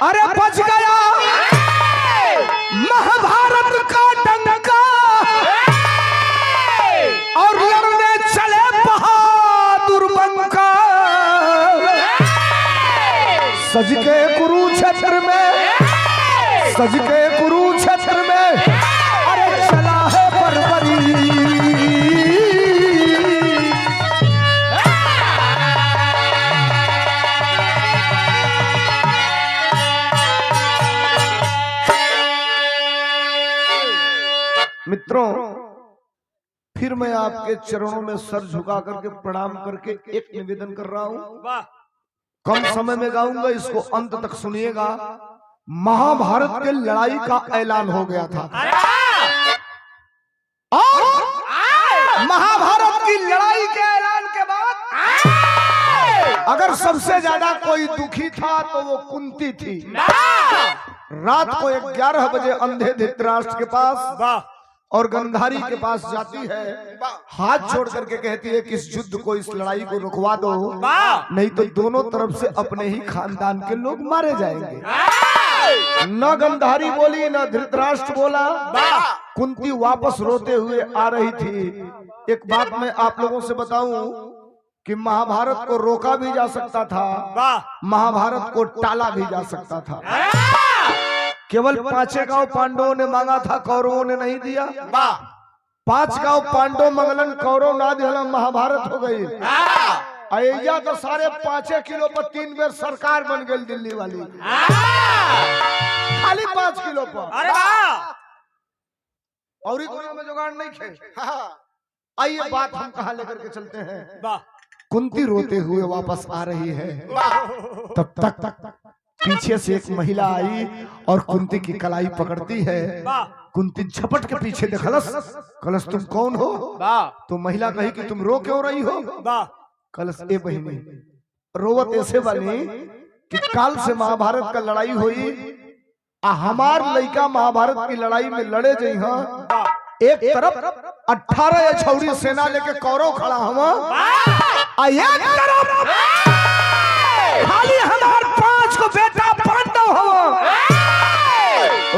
अरे बच गया महाभारत का डंका और लड़ने चले बहादुर बंका। सज के कुरुक्षेत्र में, सज के कुरुक्षेत्र में अरे चला है बर्बरी। मित्रों, फिर मैं आपके चरणों में सर झुका करके प्रणाम करके एक निवेदन कर रहा हूं। कम समय में गाऊंगा, इसको अंत तक सुनिएगा। महाभारत के लड़ाई का ऐलान हो गया था और महाभारत की लड़ाई के ऐलान के बाद अगर सबसे ज्यादा कोई दुखी था तो वो कुंती थी। रात को 11 बजे अंधे धृतराष्ट्र के पास और गंधारी के पास जाती है, हाथ जोड़ करके कहती है कि इस युद्ध को, इस लड़ाई को रुकवा दो, नहीं तो दोनों तरफ से अपने ही खानदान के लोग मारे जाएंगे। न गंधारी बोली न धृतराष्ट्र बोला। कुंती वापस रोते हुए आ रही थी। एक बात मैं आप लोगों से बताऊं कि महाभारत को रोका भी जा सकता था, महाभारत को टाला भी जा सकता था। केवल 5 गांव पांडवों ने मांगा था, कौरवों ने नहीं दिया। 5 गांव पांडव मंगलन, कौरव ना दिया, महाभारत हो गई। अयोध्या तो सारे 5 किलो पर 3 बेर सरकार बन गई दिल्ली वाली, खाली 5 किलो पर। और दुनिया में जुगाड़ नहीं खे। आइए बात हम कहाँ लेकर के चलते हैं। कुंती रोते हुए वापस आ रही है, तब तक पीछे से एक महिला आई और कुंती की कलाई पकड़ती है। कुंती झपट के पीछे देखलस, कलस तुम कौन हो? तो महिला कही कि तुम रो क्यों रही हो? कलस ए बहिनी, रोवत ऐसे वाली कि काल से महाभारत का लड़ाई हुई, हमार लड़का महाभारत की लड़ाई में लड़े जई। एक तरफ 18 छौरी सेना लेके कौरव खड़ा हम, एक तरफ खाली हमार 5 को बेटा पांडव हो।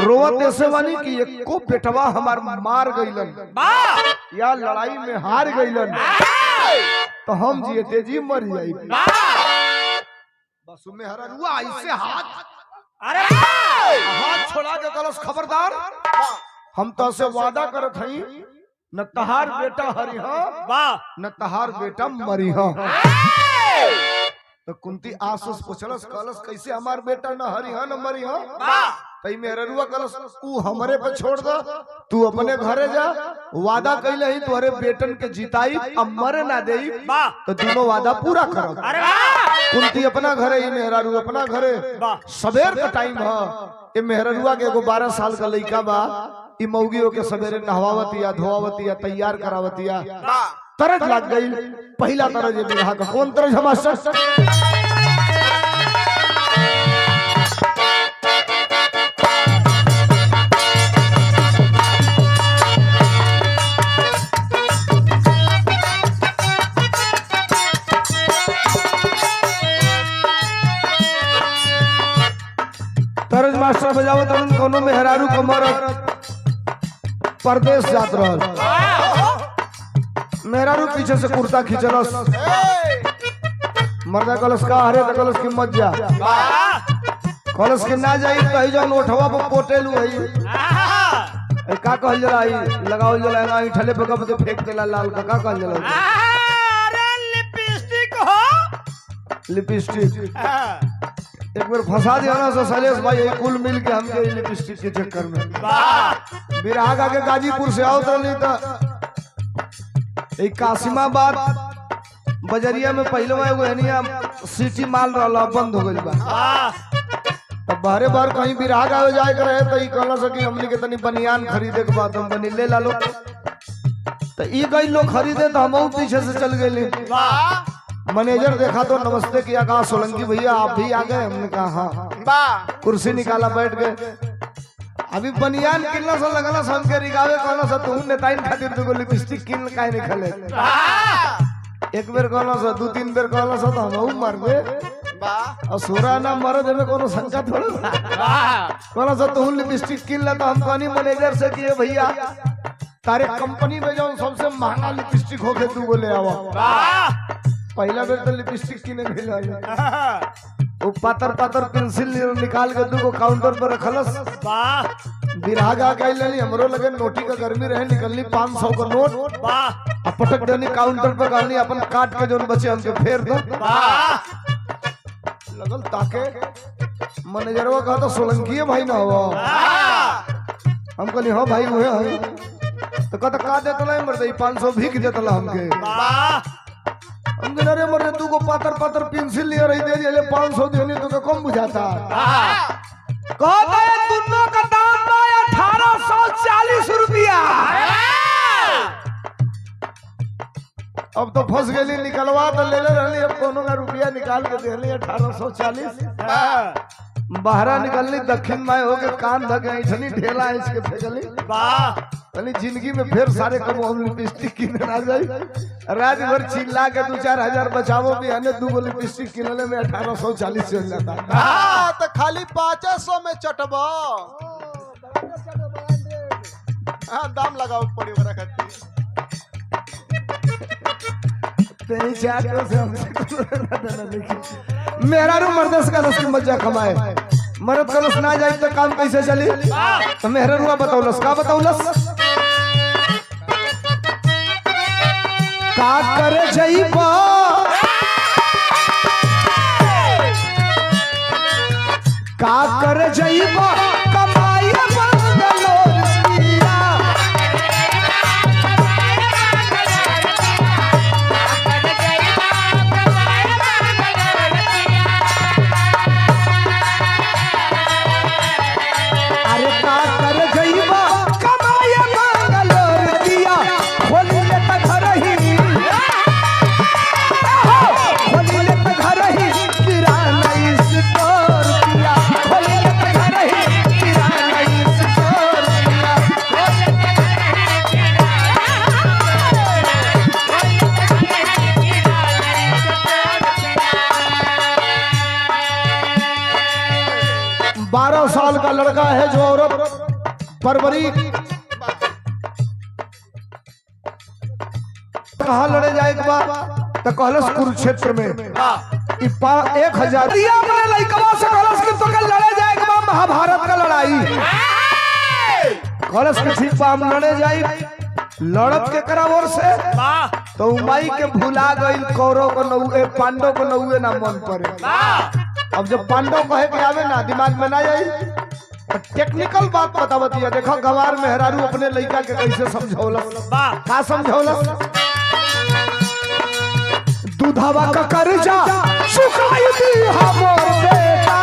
रोवत ऐसे वाली कि एको बेटवा हमार मार गईलन या लड़ाई में हार गईलन, तो हम जियते जी मर जाई। बस में हरा रुआ ऐसे हाथ छोड़ा के कलश, खबरदार, हम तो से वादा करत हई, न तहार बेटा हरिहा न तहार बेटा मरिहा। तो कुंती आसूस पूछलस, कलश कैसे हमार बेटा न हरिहा न मरिहा? तई मेरे रुआ कलश, तू हमरे पे छोड़ दे, तू अपने घरे जा, वादा कैले ही तोरे बेटन के जिताई, अब मरे ना देई, तो दोनों वादा पूरा करो। कुंती अपना घरे, ही मेहरारू अपना घरे। सवेर का टाइम है, ये मेहरारुआ के एगो 12 साल का लड़का बा, ई मौगियों के सवेरे नहवावतिया, धोवावतिया, तैयार करावतिया। तरज लग गई, पहला तरज ये विवाह का। कौन तरज है मास्टर? तरज मास्टर बजावत हन, कोनो मेहरारू को मरद परदेश जात रहल, मेहरारू पीछे से कुर्ता खींचलस, मर्दा कलश का हरे तो कलश की मत जा, कलश के ना जाई तो जौन उठवा पर पोटेलू है का कहल जला, लगावल जला ना ठले पे कब तो फेंक देला लाल का कहल जला। अरे लिपस्टिक हो, लिपस्टिक एक बार फंसा दिया ना सो सलेश भाई, कुल मिल के हमके लिपस्टिक के चक्कर में बिरहा के गाजीपुर से आओ तो नहीं तो एक कासिमाबाद बजरिया में पहले एगो हनिया सिटी माल रहा, बंद हो गई बा। अब बारे बार कहीं बिरहा गावे जाए करे तो ई कहला सकी हमनी के तनी बनियान खरीदे के बाद हम बनी ले ला लो, तो ई गई लोग खरीदे तो हम पीछे से चल गए। मैनेजर देखा तो नमस्ते किया, कहा सोलंकी भैया आप भी आ गए? हमने कहा हाँ। कुर्सी निकाला, बैठ गए। अभी बनियान कितना सा लगला हमके रिगावे, कहला सा तू नेताइन खातिर दुगो लिपस्टिक किन काहे निकले। एक बेर कहला सा, 2-3 बेर कहला सा तो हम मार गए। असुरा ना मर्द में कोनो शंका थोड़ा कोनो सा तू लिपस्टिक किन ला तो हम कहनी मैनेजर से कि भैया तारे कंपनी में जो सबसे महंगा लिपस्टिक होके तू बोले आवा पहला बेर तो लिपस्टिक किने भेला वो पातर पातर पेंसिल निकाल के तू को काउंटर पर रखलस बिरहा गा के लेनी हमरो लगे नोटी का गर्मी रहे निकलनी 500 का नोट आ पटक देनी काउंटर पर गाली अपन काट के जोन बचे हमके फेर दो लगल ताके मैनेजरवा कहा तो सोलंकी भाई ना हुआ हम कहली हाँ भाई हुए है तो कहता का देतला मर्दई 500 भीख देतला हमके हम कहने अरे मर्दे तू को पातर पातर पेंसिल ले रही दे ले 500 देनी तो कम बुझाता कहता है दोनों का दाम है 1840 रुपया। अब तो फंस गई निकलवा तो ले रही अब कोनो का रुपया निकाल के दे 1840 बाहरा निकलनी दक्षिण में होके कान धके ऐठनी ढेला इसके फेंकली तनी जिंदगी में फिर सारे कबो हम लिपस्टिक किने ना जाई रात भर चिल्ला के 2-4 हजार बचावो भी हने दू गो लिपस्टिक किनले में 1840 चल जाता तो खाली 500 में चटबा दाम लगाओ पड़ी ओकरा खातिर तेरी चाटो से हमसे मेरा रू मर्दस का रस की मजा कमाए मर्द का रस ना जाए तो काम कैसे चली तो मेहरा रुआ बताउलस का बताउलस का करे जइबा का करे जइबा कमाई बंगलोर सिया अरे का करे जइबा कमाई बंगलोर सिया खोली ले त घर ही खोली ले त घर ही किराना स्टोर किया खोली ले त घर ही किराना स्टोर किया बारह साल का लड़का है जो औरत परवरी कहा लड़े जाए के बाद तो कहलस कुरुक्षेत्र में 1000 अपने लइकवा से कहलस कि तो के लड़े जाए के बाद महाभारत का लड़ाई कहलस कि ठीक बा हम लड़े जाई लड़त के करावर से तो उमाई के भुला गइल कौरव को नौए पांडव को नौए ना मन पड़े अब जब पांडव कहे कि आवे ना दिमाग में ना आई टेक्निकल बात बतावत है देखो गवार मेहरारू अपने लड़का के कैसे समझौलस का समझौलस दूधवा का कर्जा चुकाई दी हमर बेटा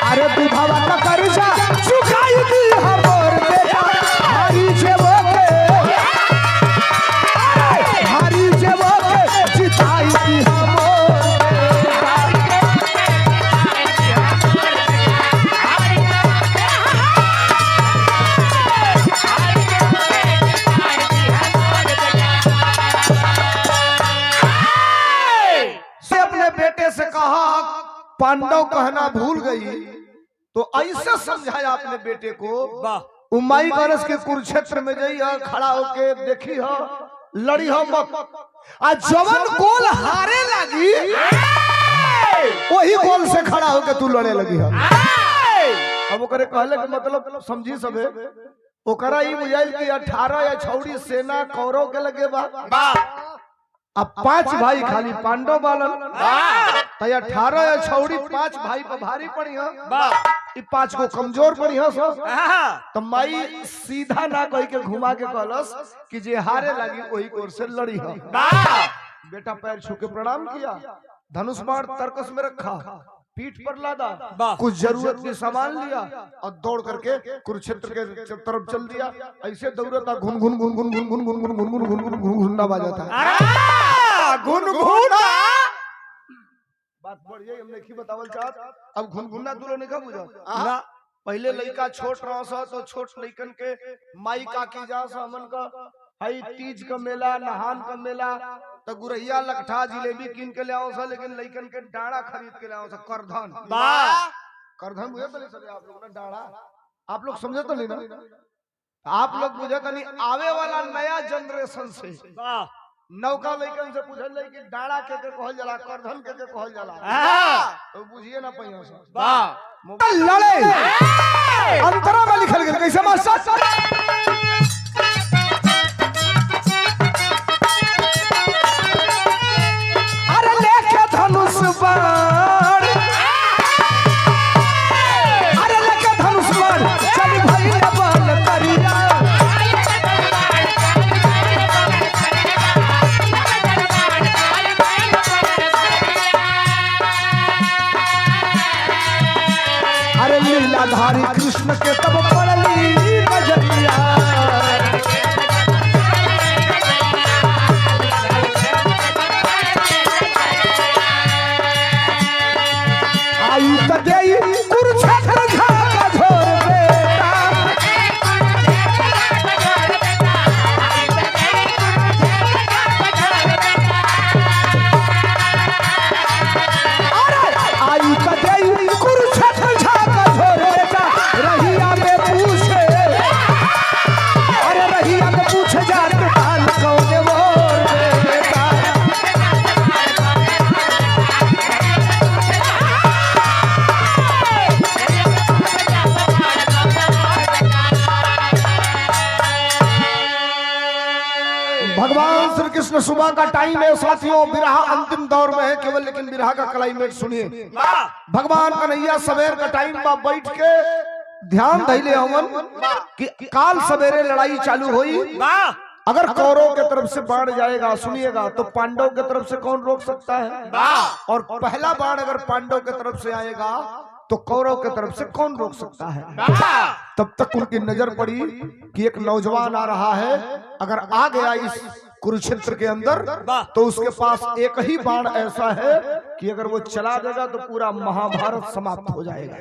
अरे दूधवा का कर्जा चुकाई दी हमर बेटा हारी जेबो के हारी जेबो के जिताई दी हमर बेटा से अपने बेटे से कहा पांडव कहना भूल गई तो ऐसे समझाया अपने बेटे को उमाई गरस के कुरुक्षेत्र में जई खड़ा होके देखी हो लड़ी हो मत आ जवन गोल हारे लगी वही गोल से खड़ा होके तू लड़े लगी हो अब ओकरे कहले के मतलब समझी सबे ओकरा ई बुझाइल कि 18 या 26 सेना कौरव के लगे बा अब 5 भाई खाली पांडव बालन तो 18 या 26 5 भाई पर भारी पड़ी हो 5 को कमजोर पड़ी हो सो तो माई सीधा ना कह के घुमा के कहलस कि जे हारे लगी वही कोर से लड़ी हो बेटा पैर छू के प्रणाम किया धनुष बाण तरकस में रखा पीठ पर लादा कुछ जरूरत के सामान लिया और दौड़ करके कुरुक्षेत्र के तरफ चल दिया ऐसे दौड़ता घुन घुन घुन घुन घुन घुन घुन घुन घुन घुन घुन घुन घुन बाजा था घुन घुन बात बढ़िया हम नहीं बतावल चाहत अब घुन घुना दूर नहीं का बुझा पहले लड़का छोट रहा सा तो छोट लड़कन के माई काकी जा सा हमन का हई तीज का मेला नहान का मेला तो गुरैया लकठा जिलेबी कीन के ले आओ सा, लेकिन लड़कन के डाड़ा खरीद के ले आओ सा। करधन करधन बुझे तो नहीं सके आप लोग ना, डाड़ा आप लोग समझे तो नहीं ना? आप लोग बुझे तो नहीं। आवे वाला नया जनरेशन से नौका लड़कन से पूछल जाए कि डाड़ा के कहल जाला, करधन के कहल जाला, तो बुझिए ना पहिया सा लड़े अंतरा में लिखल गेल कैसे मास्टर? अरे लेके धनुष बाण, अरे लेके धनुष बाण चल भइल बल करिया। अरे लीलाधारी कृष्ण के तब पड़ली नजरिया। आई त देई कुरुक्षेत्र झाका झोर बेटा। अरे आई त देई कुरुक्षेत्र झाका झोर बेटा। रहिया में पूछे, अरे रहिया में पूछे जात काल कौने मोर बेटा। भगवान श्री कृष्ण सुबह का टाइम है साथियों, विरह अंतिम दौर में है केवल, लेकिन विरह का क्लाइमेट सुनिए। भगवान कन्हैया सवेर का टाइम में बैठ के ध्यान धैले हमन कि काल सवेरे लड़ाई चालू हुई। अगर कौरव के तरफ से बाण जाएगा सुनिएगा तो पांडव के तरफ से कौन रोक सकता है, और पहला बाण अगर पांडव के तरफ से आएगा तो कौरव के तरफ से कौन रोक सकता है। तब तक उनकी नजर पड़ी कि एक नौजवान आ रहा है, अगर आ गया इस कुरुक्षेत्र के अंदर तो उसके पास एक ही बाण ऐसा है कि अगर वो चला देगा तो पूरा महाभारत समाप्त हो जाएगा।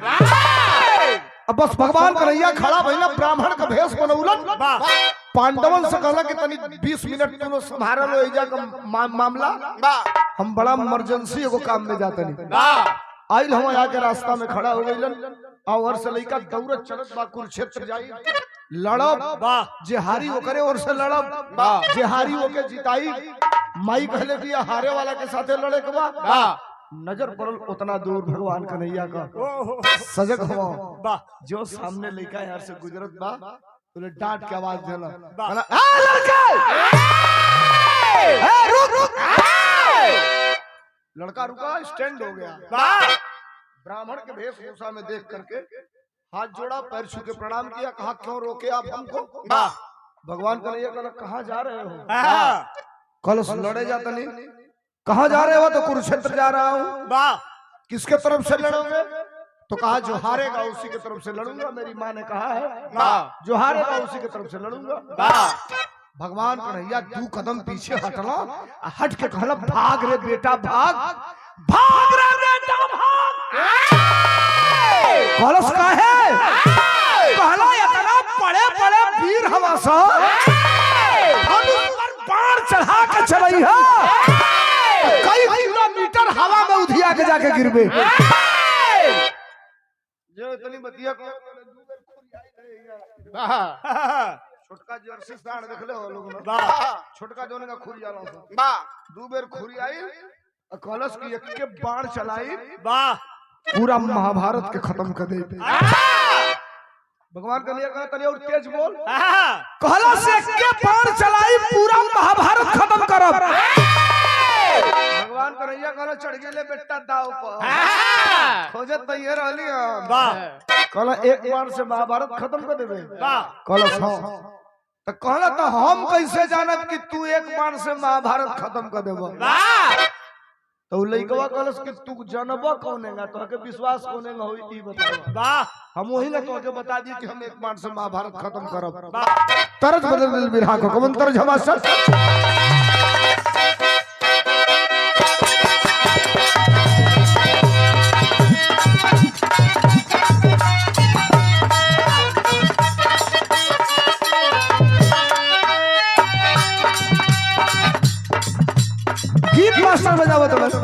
अब बस भगवान कन्हैया खड़ा भइला, ब्राह्मण का भेष बनौलन, पांडवन से कहला कि तनी 20 मिनट तुम संभाल लो एजा का मामला, हम बड़ा इमरजेंसी एगो काम में जाते नहीं। आइल हम आके रास्ता में खड़ा हो गइलन, और से लइका दौड़त चलत बा कुरुक्षेत्र जाई लड़ब, जे हारी ओकरे और से लड़ब, जे हारी ओके जिताई। माई कहले कि हारे वाला के साथे लड़े के बा। नजर पड़ल उतना दूर भगवान कन्हैया का, सजग हो जो सामने लइका यार से गुजरत बा, तूने डांट के आवाज देला, ए लड़के ए रुक, लड़का रुका, स्टैंड हो गया। ब्राह्मण के वेशभूषा में देख करके हाथ जोड़ा, पैर छू के प्रणाम किया, कहा क्यों रोके आप हमको? भगवान कन्हैया कहला कहाँ जा रहे हो? कल लड़े जाता नहीं, कहाँ जा रहे हो? तो कुरुक्षेत्र जा रहा हूँ। किसके तरफ से लड़ोगे? तो कहा जो हारेगा उसी की तरफ से लड़ूंगा, मेरी माँ ने कहा है जो हारेगा उसी की तरफ से लड़ूंगा। भगवान कन्हैया 2 कदम पीछे हटला, हट के कहला भाग रे बेटा भाग, भाग रे बेटा भाग। कलश का है कहला इतना बड़े वीर हवासा पर बाण चढ़ा के चलई है, कई किलोमीटर हवा में उधिया के जाके गिरबे। जो इतनी बतिया को छोटका जर्सी साड़ देखले हो लोग ना, छोटका जोने का खुरी जाला बा 2 बेर खुरी आई, कलश की एक के बाण चलाई, पूरा महाभारत के खत्म कर दे। भगवान कन्हैया कहता तनी और तेज बोल, कलश एक के बाण चलाई, पूरा महाभारत खत्म करब। भगवान कन्हैया कहला चढ़ गेले बेटा दाव पर, खोजत तैये रहली कहला एक बाण से महाभारत खत्म कर देबे। कलश हां, तो कहला तो हम कैसे जानत कि तू एक बाण से महाभारत खत्म कर देबो? तो लइकवा कहलस कि तू जानबा कौनेगा, तोहके विश्वास कौनेगा होई ई बताओ। हम वही ना तोहके बता दी कि हम एक बाण से महाभारत खत्म करब। तरज बदल दिल बिरहा को कमन तरज हमार मास्टर बजावत बस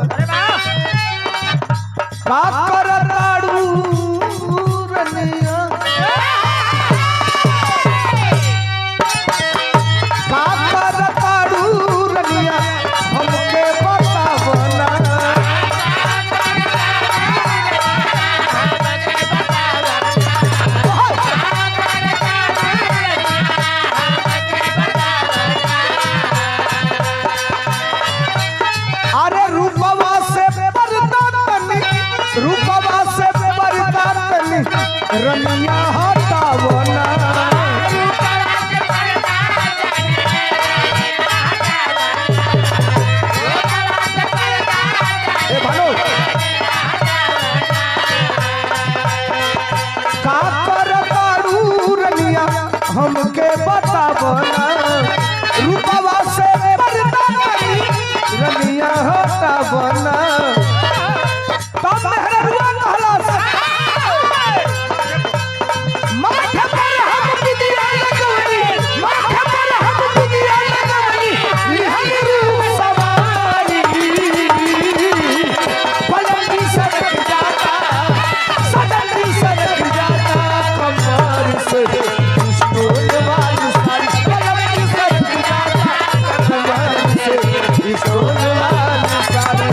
का करताड़ू रनिया का करताड़ू रनिया हमके बतावना अरे रूपवा से बरदातनी रनिया हटावना ए भालो का करताड़ू रनिया हमके बतावना रूपवा से बरदातनी रनिया हटावना तब मेहररुआ कहला माथे पर हम बिदिया लगवनी माथे पर हम बिदिया लगवनी निहंग रूप सवारी पलंगी सरक जाता सदन सरक जाता कमर से स्टोन वाली सारी पलंगी सरक जाता कमर से स्टोन वाली सारी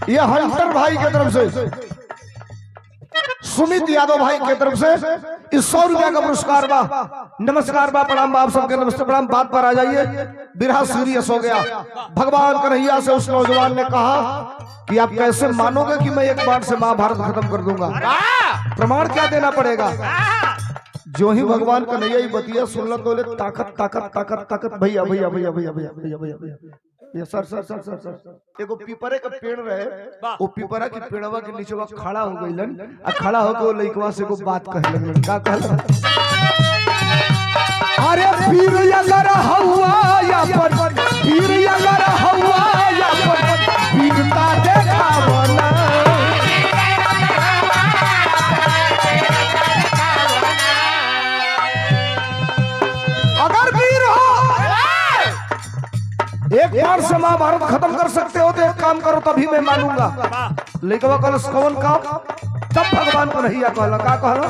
ये हंटर भाई की तरफ से सुमित यादव भाई की तरफ से इस 100 रुपया का पुरस्कार बा। नमस्कार बा, प्रणाम बा, आप सबके नमस्ते प्रणाम। बात पर आ जाइए। बिरहा सीरियस हो गया। भगवान कन्हैया से उस नौजवान ने कहा कि आप कैसे मानोगे कि मैं एक बार से महाभारत खत्म कर दूंगा? प्रमाण क्या देना पड़ेगा? जो ही भगवान कन्हैया ही बतिया सुनल तो ताकत ताकत ताकत ताकत भैया भैया भैया भैया भैया भैया भैया भैया ये सर सर सर सर सर एगो पीपरे का पेड़ रहे, वो पीपरा की पेड़वा के नीचे खड़ा हो गइलन आ खड़ा होके वो लइकवा से को बात कहे लगलन। का कहलन? अरे पीर अगर हवा या पर पीर अगर हवा या पर पीरता देखावना अगर वीर हो एक बार से महाभारत खत्म कर सकते हो तो एक काम करो तभी मैं मानूंगा। लेकिन कलश कौन काम? तब भगवान को नहीं कहला। का कहला?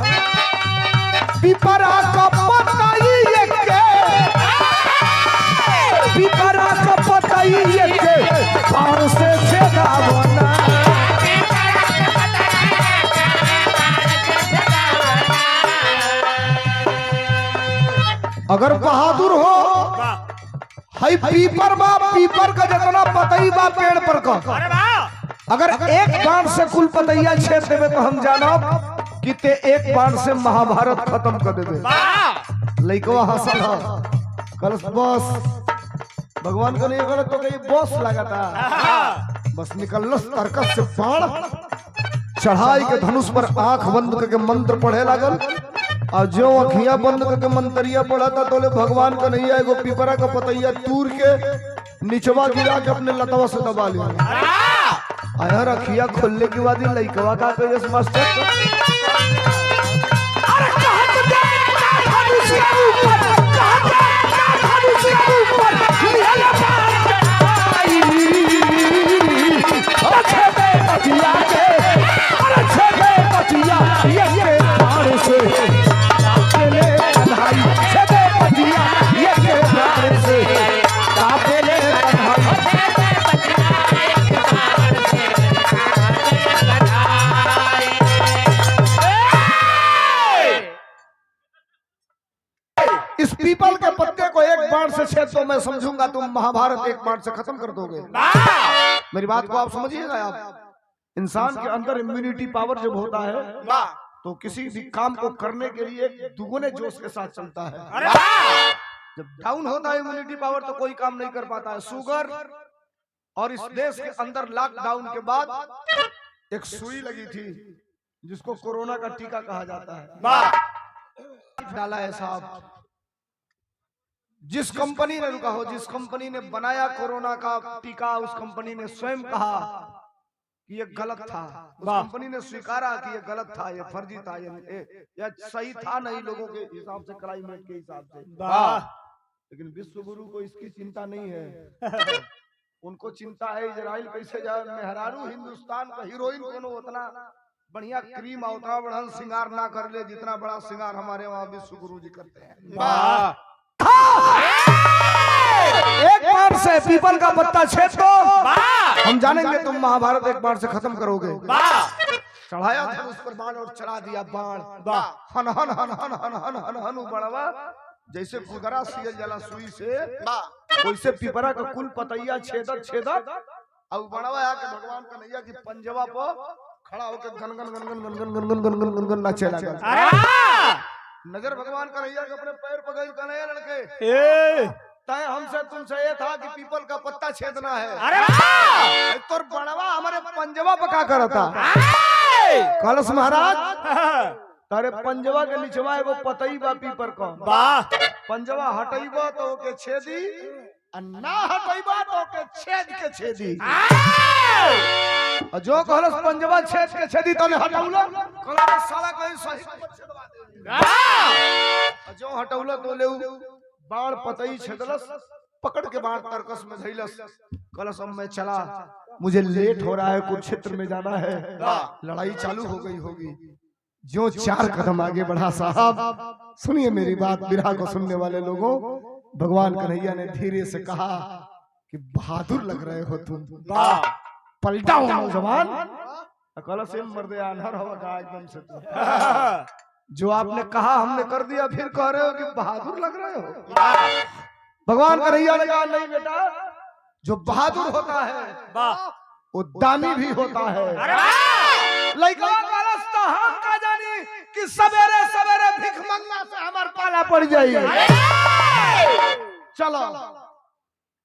पिपरा का पताई के पिपरा का पताई के बाण से छेदावना अगर बहादुर हो हई पीपर बा, पीपर का जितना पतई बा पेड़ पर का अगर एक बाण से कुल पतैया छेद देवे तो हम जानब कि ते एक बाण से महाभारत खत्म कर देवे। लइकवा हंसल कल बस भगवान को नहीं करे तो कहीं बॉस लगाता बस निकलस तरकस से बाण चढ़ाई के धनुष पर आंख बंद करके मंत्र पढ़े लागल और जो अखियां बंद करके मंतरिया पढ़ा था तो भगवान का नहीं एगो पीपरा का पतैया तूर के नीचवा गिरा के अपने लतवा से दबा लिया। यार अखियां खोलने के बाद लइकवा का कहे मास्टर इस पीपल के पत्ते को एक बाण से छेद तो मैं समझूंगा तुम महाभारत एक बाण से खत्म कर दोगे। मेरी बात को आप समझिएगा। आप इंसान के अंदर इम्यूनिटी पावर जब होता है तो किसी भी काम को करने के लिए दुगुने जोश के साथ चलता है। जब डाउन होता है इम्यूनिटी पावर तो कोई काम नहीं कर पाता है। शुगर और इस देश के अंदर लॉकडाउन के बाद एक सुई लगी थी जिसको कोरोना का टीका कहा जाता है। डाला है साहब, जिस कंपनी ने रुका हो, जिस कंपनी ने बनाया कोरोना का टीका, उस कंपनी ने स्वयं कहा कि ये गलत था। उस कंपनी ने स्वीकारा कि ये गलत था, ये फर्जी था, ये सही था नहीं लोगों के हिसाब से, क्लाइमेट के हिसाब से। लेकिन विश्व गुरु को इसकी चिंता नहीं है। उनको चिंता है इजराइल कैसे जाए। मेहरारू हिंदुस्तान का हीरोइन कोनो उतना बढ़िया क्रीम उतना बड़ा श्रृंगार ना कर ले जितना बड़ा श्रृंगार हमारे वहाँ विश्व गुरु जी करते हैं। एक बार से पीपल का पत्ता छेद दो, हम जानेंगे तुम महाभारत एक बार से खत्म करोगे। चढ़ाया था उस पर बाण और चला दिया बाण। हन हन हन हन हन हन हन हन बड़वा जैसे गुदरा सियल जला सुई से, वैसे पिपरा का कुल पतैया छेदत छेदत अब बड़वा आके भगवान कन्हैया की पंजवा पर खड़ा होकर गन गन गन गन गन गन गन गन गन गन गन नाचे लगा। नजर भगवान कन्हैया के अपने पैर पर गई। कन्हैया लड़के तय हमसे तुमसे ये था कि पीपल का पत्ता छेदना है, तो बड़वा हमारे पंजवा पका करता। कलश महाराज तारे पंजवा के निचवा एगो पतई बा पीपर का, पंजवा हटईबा तो के छेदी, ना हटईबा तो के छेद के छेदी। जो कहलस पंजवा छेद के छेदी तो ने हटौला, कहलस साला कहीं सही छेदवा दे। जो हटौला तो ले बाण पतई छेदलस, पकड़ के बाण तरकस में धइलस। कलश अब मैं चला, मुझे लेट हो रहा है, कुरुक्षेत्र में जाना है, लड़ाई चालू हो गई होगी। जो 4 कदम आगे बढ़ा साहब, सुनिए मेरी बात बिरहा को सुनने वाले लोगों, भगवान कन्हैया ने धीरे से कहा कि बहादुर लग रहे हो तुम, पलटा हो नौजवान। कलश मर्दे आन्हर होगा एकदम से। जो आपने कहा हमने कर दिया, फिर कह रहे हो कि बहादुर लग रहे हो। भगवान कन्हैया ने कहा नहीं बेटा, जो बहादुर होता है वो दानी भी होता है। लइका हम का जानी कि सवेरे सवेरे भिख मंगना से हमार पाला पड़ जाई। चलो,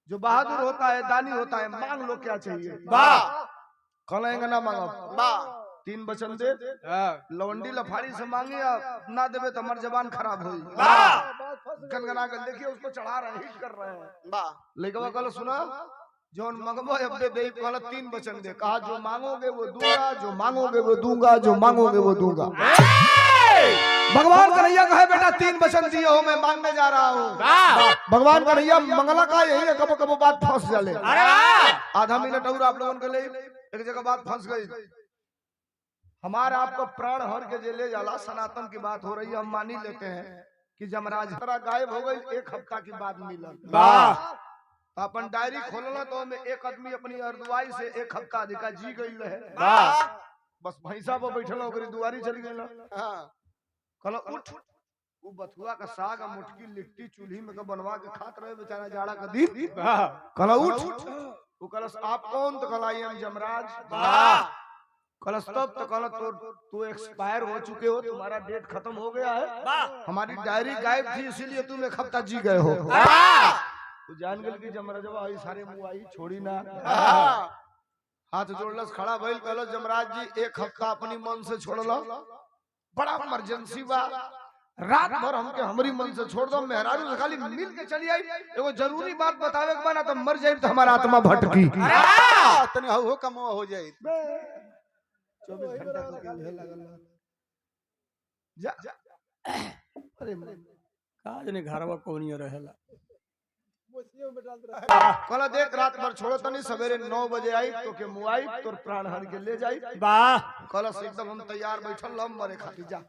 जो बहादुर होता है दानी होता है, मांग लो क्या चाहिए। कहेंगे ना मांगो, 3 वचन दे, लवंडी लफाड़ी से मांगे, ना देवे तो हमार जबान खराब होई। गनगना कर देखिए उसको चढ़ा रहे, हिट कर रहे हैं। लेकिन कल सुना, जो मंगबो अब दे दे, कहला 3 वचन दे, कहा जो मांगोगे वो दूंगा, जो मांगोगे वो दूंगा, जो मांगोगे वो दूंगा। भगवान कन्हैया कहे बेटा 3 वचन दिए हो, मैं मांगने जा रहा हूँ। भगवान कन्हैया मंगला का यही है, कबो कबो बात फंस जाले। आधा मिनट और आप लोगों के लिए एक जगह बात फंस गई। हमारा आपको प्राण हर के जे ले जाला, सनातन की बात हो रही है, हम मानी लेते हैं कि जमराज गायब हो गई, 1 हफ्ता की बाद मिलल। अपन डायरी खोलना तो हमें एक आदमी अपनी अर्दवाई से 1 हफ्ता अधिका जी गई रहे। बस भैंसा पर बैठल ओकरी दुआरी चली गई। कहलो उठ, वो बथुआ का साग मुटकी लिट्टी चूल्ही में का बनवा के खात रहे बेचारा जाड़ा का दिन। कहलो उठ, वो कलस आप कौन? तो कहला हम जमराज। कलस तब तो कहला तू एक्सपायर हो चुके हो, तुम्हारा डेट खत्म हो गया है, हमारी डायरी गायब थी इसीलिए तुम 1 हफ्ता जी गए हो। तो जान गल की जमराजवा आई सारे मुआई छोड़ी ना, हाथ जोड़लस, खड़ा भइल, कहलो जमराज जी 1 हफ्ता अपनी मन से छोड़लो, बड़ा इमरजेंसी बा, रात भर हमके हमारी मन से छोड़ दो, मेहरारू से खाली मिल के चली आई, एगो जरूरी बात बतावे के बना तो मर जाए तो हमारा आत्मा भटकी। तने हो कमवा हो जाई, 24 घंटा तो के लगल जा। अरे काज ने घरवा कोनियो रहेला। कहला देख रात भर छोड़ो तनी, सवेरे 9 बजे आई तो के मुआई तोर प्राण हर के ले जाई। कहला एकदम हम तैयार बैठल हम मरे खाती जा।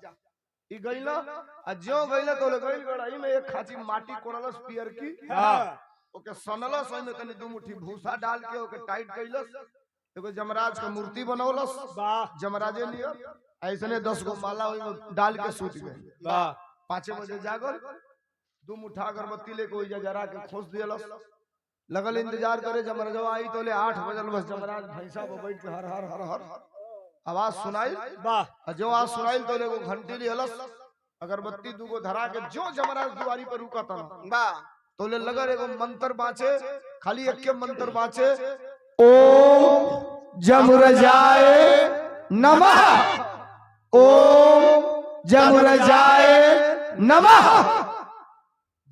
ई गइला आ जो गइला तो गइल गड़ाई में 1 खाची माटी कोड़लस पियर की, ओके सनलस, ओइ में तनी 2 मुट्ठी भूसा डाल के ओके टाइट कइलस, एगो जमराज का मूर्ति बनौलस, जमराजे लियो ऐसने 10 गो माला ओइ में डाल के सूत गए। 5 बजे जागल, 2 मुठ्ठा अगरबत्ती लेके ओइजा जरा के खोस दियलस, लगल इंतजार करे। जमराजवा आई तो ले 8 बजल, बस जमराज भैंसा पर बैठ के हर हर हर हर आवाज सुनाई। जो आवाज सुनाई तो ले वो घंटी लियलस, अगरबत्ती 2 गो धरा के जो जमराज दुआरी पर रुका था तो ले लगल एगो मंत्र बाँचे, खाली एक के मंत्र बाँचे, ओम जमराजाय नमः, ओम जमराजाय नमः।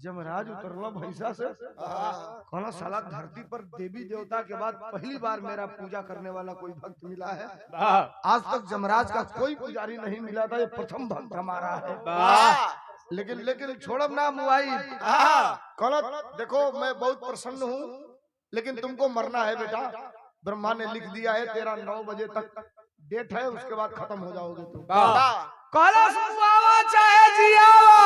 जमराज उतरला भैंसा से, कहना साला धरती पर देवी देवता के बाद पहली बार मेरा पूजा करने वाला कोई भक्त मिला है। आज तक जमराज का कोई पुजारी नहीं मिला था, ये प्रथम भक्त हमारा है। लेकिन छोड़ब ना मुआई। कहना देखो मैं बहुत प्रसन्न हूँ, लेकिन तुमको मरना है बेटा। ब्रह्मा ने लिख दिया है तेरा 9 बजे तक डेट है, उसके बाद खत्म हो जाओगे तुम। कहला सुनवावा चाहे जियावा,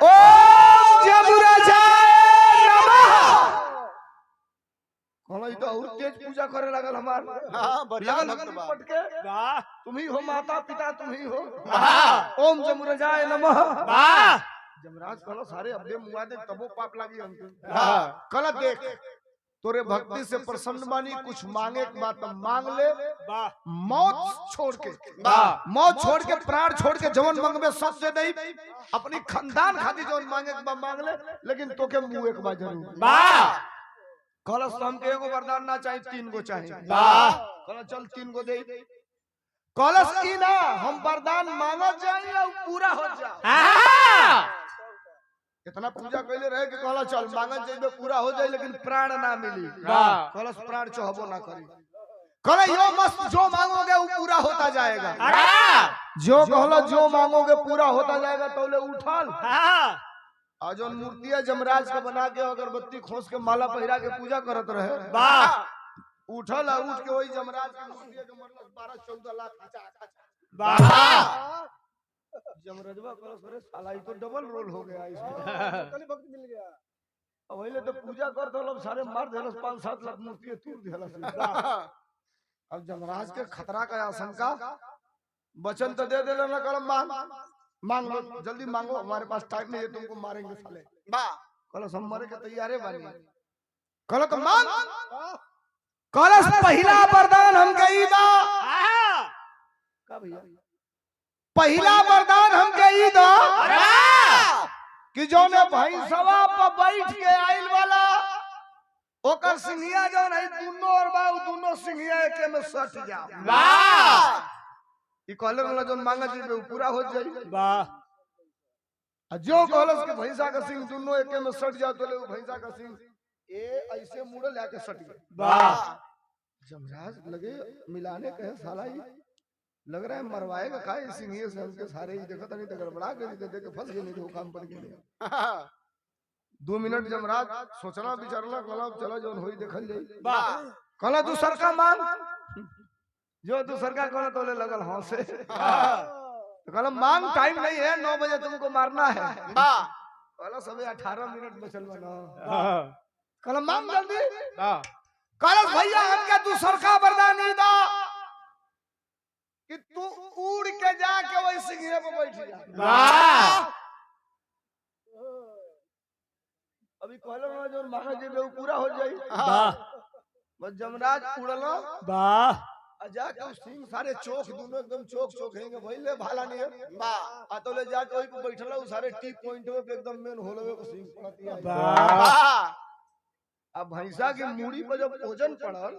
ओम जमुराजाय नमः। कहला ई तो और तेज पूजा करे लगल हमार। बढ़िया लगल भक्त बा। पट के तुम ही हो माता पिता, तुम ही हो। ओम जमुराजाय नमः। जमराज कहला सारे अब्बे मुआ दे तबो पाप लागी हमके। कहला देख तोरे भक्ति से प्रसन्न बानी, कुछ मांगे के बात मांग ले। मौत छोड़ के प्राण छोड़ के जवन मांगबे सब से नहीं, अपनी खानदान खातिर जवन मांगे के बाद मांग ले, लेकिन तोके मुंह एक बार जरूर। कहला हमके एगो वरदान ना चाहिए, 3 गो चाहिए। कहला चल 3 गो दे। कहला की ना हम वरदान मांगत जाई और पूरा हो जा। इतना पूजा कैले रहे कि कहला चल मांगत जाइबे पूरा हो जाए, लेकिन प्राण ना मिली। कहला प्राण चाहबो ना करी। कहला यो मस्त जो मांगोगे वो पूरा होता जाएगा। जो कहला जो मांगोगे पूरा होता जाएगा। तौले उठल आज जो मूर्तियां जमराज का बना के अगरबत्ती खोस के माला पहिरा के पूजा करत रहे। उठल और उठ के वही जमराज की मूर्ति के मतलब 12-14 लाख खचा। जमराजवा कहला साला ई तो डबल रोल हो गया इसमें। कली भक्त मिल गया। अब पहले तो पूजा कर दो सारे मार देलस, 5-7 लाख मूर्ति तूर देलस। अब जमराज के खतरा का आशंका, वचन तो दे देले ना, कहला मांग लो जल्दी मांगो, हमारे पास टाइम नहीं है, तुमको मारेंगे साले। कहला हम मरे के तैयारे बानी। कहला तो मांग। कहला पहला वरदान हम गई बा का भैया, पहला वरदान हम गई दा कि जो ने भैंसवा पर बैठ के आइल वाला ओकर सिंघिया जो नहीं दोनों और बाऊ दोनों सिंघिया एके में सट जा। ई कहले वाला जो मांगा जी पे पूरा हो जाई। जो कहलस के भैंसा का सिंह दोनों एके में सट जा, तो ले भैंसा का सिंह ए ऐसे मुड़ लेके सट गए। जमराज लगे मिलाने कहे साला ही लग रहा है मरवाएगा का सिंह से हमके सारे ही देखो नहीं तो गड़बड़ा गई, तो देख फंस गए, नहीं तो काम पड़ गया। 2 मिनट जमराज सोचना विचारना, कहला चलो जो होई देखल जाई। कहला तू सरका मांग, जो तू सरका कहला तो ले लगल हां से। कहला मांग, टाइम नहीं है, 9 बजे तुमको मारना है। कहला सबे 18 मिनट बचल बना। कहला मांग जल्दी। कहला भैया हमके तू सरका वरदान नहीं दा कि तू उड़ के जाके वही सिंघे पे बैठ जा। अभी कहलो ना जो मांगा जी वो पूरा हो जाई। बस जमराज उड़लो जाके सिंह सारे चोख दोनों एकदम चोख हैंगे भइले भाला नहीं है। आ तो ले जाके वही पे बैठला उ सारे टी पॉइंट पे एकदम मेन होलवे को सिंह पड़ती है। अब भैंसा की मूड़ी पर जब भोजन पड़ल,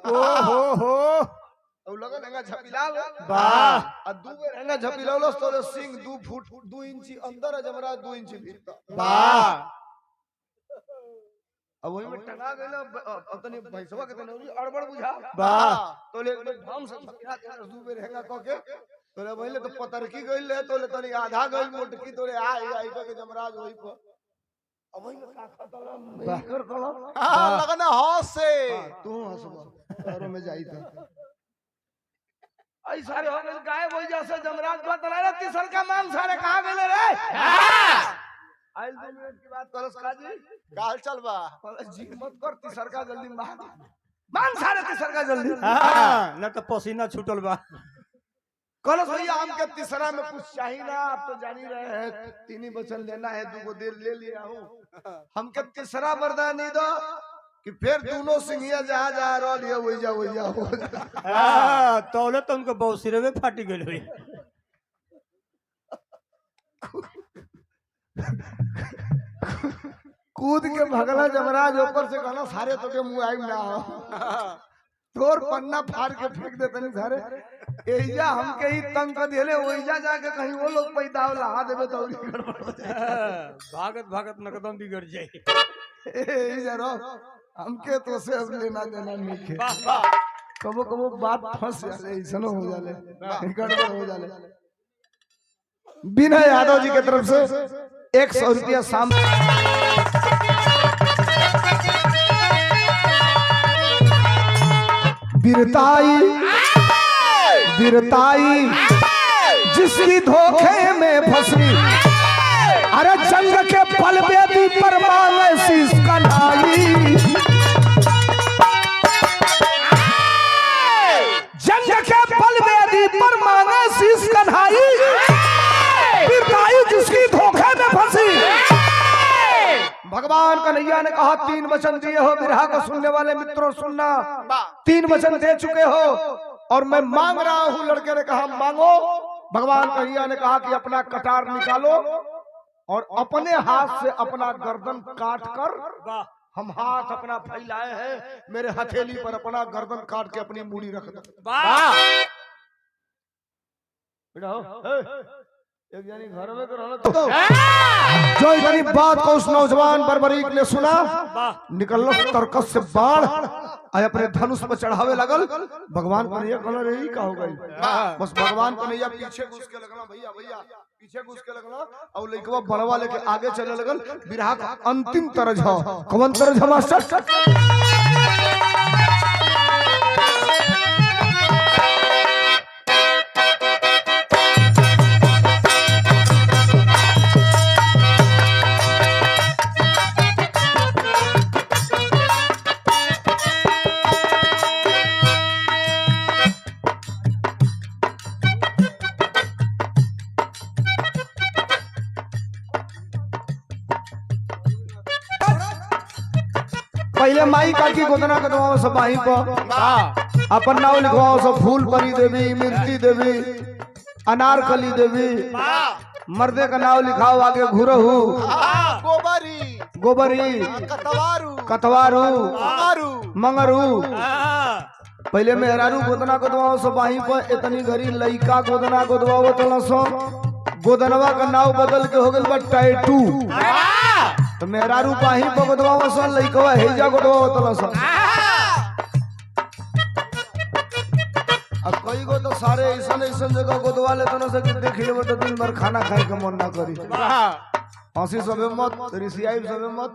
और लगा रंगा झपिलाल आ 2 बेर रंगा झपिलाल तो सिंह 2 फुट 2 इंची अंदर, जमराज 2 इंची भीतर। अब वही में टंगा गइल। अब तनी भैंसवा के तनी अड़बड़ बुझा तो ले ढंग से झपिला के 2 बेर रंगा क के तो ले पहले तो पतरकी गइल है, तो ले तनी आधा गइल मोटकी, तो ले आई के जमराज वही पर। अब वही में का खतला मैं कर कला लगना हौस से तू हंसबा तारो में जाई था। आई सारे हो गए गायब हो जैसे जमराज को तला रे तीसर का मान सारे कहां गेले रे। आइल 2 मिनट की बात करस काजी गाल चल बा। जी मत कर, तीसर का जल्दी मान सारे तीसर का जल्दी। ना तो पसीना छूटल बा। कलस भैया हमके तीसरा में कुछ चाहिए ना, आप तो जान ही रहे हैं 3 ही वचन लेना है, 2 दे ले लिया हूँ। हमके तीसरा वरदान नहीं दो कि फिर दोनों सिंघिया जहाँ जा रहा लिया वही जा तौले तो उनको बहुत सिरे में फाटी गई हुई। कूद के भगला जमराज ऊपर से कहना सारे तो के मुंह आई ना तोर पन्ना फाड़ के फेंक देते नहीं सारे एजा हमके ही तंग कर दिले ओइजा जाके कहीं वो लोग पैदा लहा देबे तो और गड़बड़ हो जाए। भागत भागत नकदम बिगड़ जाए। एजा रो हमके तो से अब लेना देना नहीं है। वाह वाह कबो कबो बात फंस जाले ऐसनो हो जाले गड़बड़ हो जाले। विनय यादव जी के तरफ से 100 रुपया शाम बिरताई बिरताई जिसकी धोखे में फंसी अरे जंग के पल बेदी पर मांगे शीश कन्हाई जंग के पल बेदी पर मांगे शीश कन्हाई बिरताई जिसकी धोखे में फंसी। भगवान कन्हैया ने कहा 3 वचन दिए हो बिरहा को सुनने वाले मित्रों सुनना 3 वचन दे चुके हो और मैं मांग रहा हूं। लड़के ने कहा मांगो। भगवान कन्हैया ने कहा कि अपना कटार निकालो और अपने हाथ से अपना गर्दन काट कर हम हाथ अपना फैलाए हैं मेरे हथेली पर अपना गर्दन काट के अपनी मूड़ी रख दो। एक जानी घर में तो रहना जो इतनी बात को उस नौजवान बर्बरीक ने सुना निकल तरकस से बाढ़ आए अपने धनुष पर चढ़ावे लगल। भगवान कन्हैया कहना रही का हो गई बस भगवान कन्हैया पीछे घुस के लगना भैया भैया पीछे घुस के लगना और लइकवा बड़वा लेके आगे चले लगल। विरह का अंतिम तरज हो कौन तरज है मास्टर? पहले माई काकी गोदना कदवाओ सब माही पर अपन नाव लिखवाओ सब फूल परी देवी मिर्ची देवी अनारकली देवी मर्दे का नाव लिखाओ आगे घुरहू गोबरी गोबरी कतवारू कतवारू मंगारू मंगरू। पहले मेहरारू गोदना गोदवाओ सब माही पर इतनी घड़ी लइका गोदना गोदवाओ तला सो गोदनवा का नाव बदल के हो गइल बा टैटू। तो मेहरारू पाही पर गोदवाओ सन लइकवा हेजा गोदवाओ तला सन। अब कई गो तो सारे ऐसा जगह गोदवा ले तो न सके देख लेबो तो दिन भर खाना खाए के मन ना करी। हंसी सबे मत रिसियाई सबे मत।